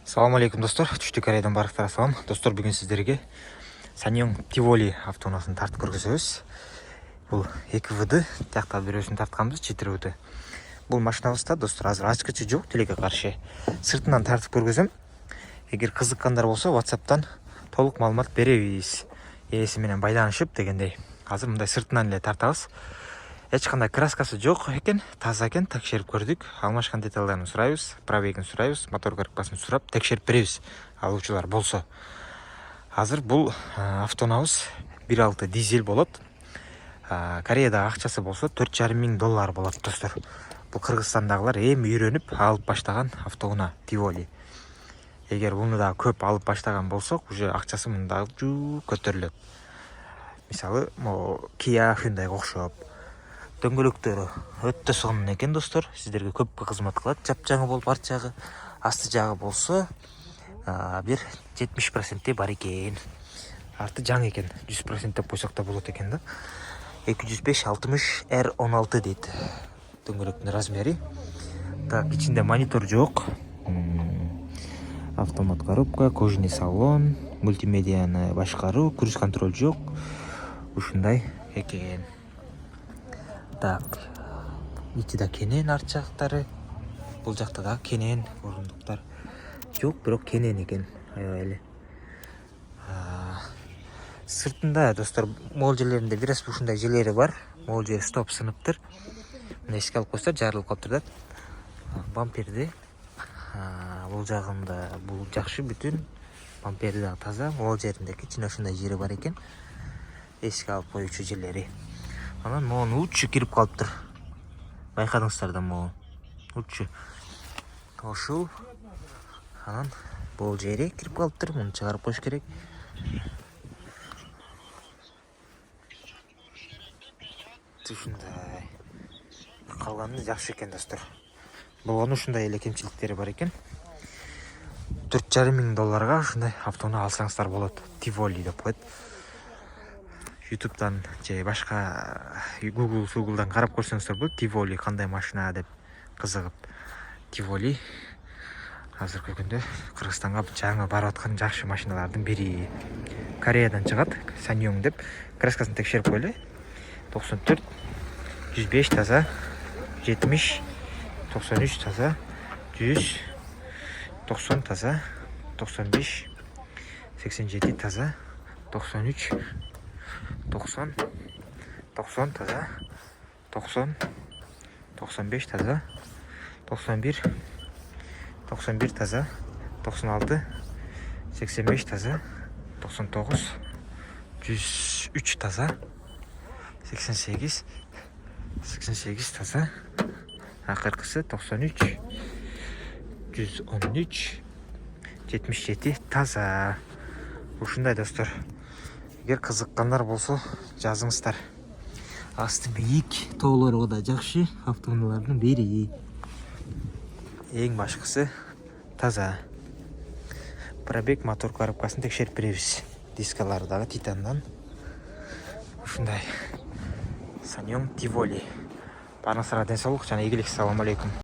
Салам алейкум достор, Түштүк Кореядан барықтар салам. Достор, бүгін сіздерге Sanyo Tivoli автоунасын тартып көргіземіз. Бұл 2VD, тияқта біреусін тартқанбыз 4VD. Бұл машинабызда достор азыр ачкычы жоқ, тилекке каршы. Сыртынан тартып көргізем. Егер қызыққандар болса, WhatsApp'тан толық маалымат беребиз. Ээси менен байланышып дегендей. Азыр мындай сыртынан эле тартабыз. Эч кандай краскасы жок экен, таза экен, текшерип көрдүк. Алмашкан деталдарын сурайбыз, пробегин сурайбыз, мотор коробкасын сурап, текшерип беребиз, алуучулар болсо. Азыр бул автоунабыз 1.6 дизель болот. Кореяда акчасы болсо $4,500 болот достор. Бул Кыргызстандагылар эми үйрөнүп алып баштаган автоунаа Tivoli. Эгер буну да көп алып баштаган болсок, уже акчасы мында көтөрүлөт. Мисалы, Kia, Hyundai окшоп. Дөңгөлөктөрү өтө сонун экен достор. Сиздерге көп кызмат кылат. Жапжаңы болуп, арт жагы, асты жагы болсо, бир 70% бар экен. Арты жаңы экен. 100% деп койсок да болот экен да. 205-60 R16 дейт. Дөңгөлөктүн размери. Так, ичинде монитор жок. Автомат коробка, кожаный салон, мультимедианы башкаруу, круиз контроль жок. Ушундай экен. Так, ичиде кенен арт жактары. Бул жакта да кенен орундуктар жок, бирок кенен экен. Аябай эле. Сыртында достор могул жерлеринде бир аз ушундай жерлери бар. Могул жери стоп сыныптыр. Мына эске алып койсо жарылып калыптыр да. Бамперди бул жагында бул жакшы, бүтүн. Бампери да таза. Могул жеринде кичине ушундай жери бар экен. Эске алып коюучу жерлери. Анан могу учу кирип калыптыр. Байкадыңыздар да могу учу. Ошул. Анан бул жери кирип калыптыр. Муну чыгарып коюш керек. Ушундай. Калганы жакшы экен достор. Болгону ушундай эле кемчиликтери бар экен. $4,500 ушундай автоунаа алсаңыздар болот. Tivoli деп коет. YouTube'дан же башка Google'дан карап көрсөңүздөр болот. Tivoli кандай машина деп кызыгып. Tivoli азыркы күндө Кыргызстанга жаңы барып аткан жакшы машиналардын бири. Кореядан чыгат, Sanyo деп. Краскасын текшерип койлу. 94, 105 таза, 70, 93 таза, 100, 90 таза, 95, 87 таза, 93, 90, 90 таза, 90, 95 таза, 91, 91 таза, 96, 85 таза, 99, 103 таза, 88, 88 таза, акыркысы 93, 113, 77 таза. Ушундай достор. Эгер кызыккандар болсо жазыңыздар. Асты бийик, тоолору да жакшы автоунаалардын бири. Эң башкысы таза. Пробег, мотор коробкасын текшерип беребиз. Дискалары дагы титандан. Ушундай. Sanyo Tivoli. Барыңыздарга ден соолук жана ийгилик. Салам алейкум.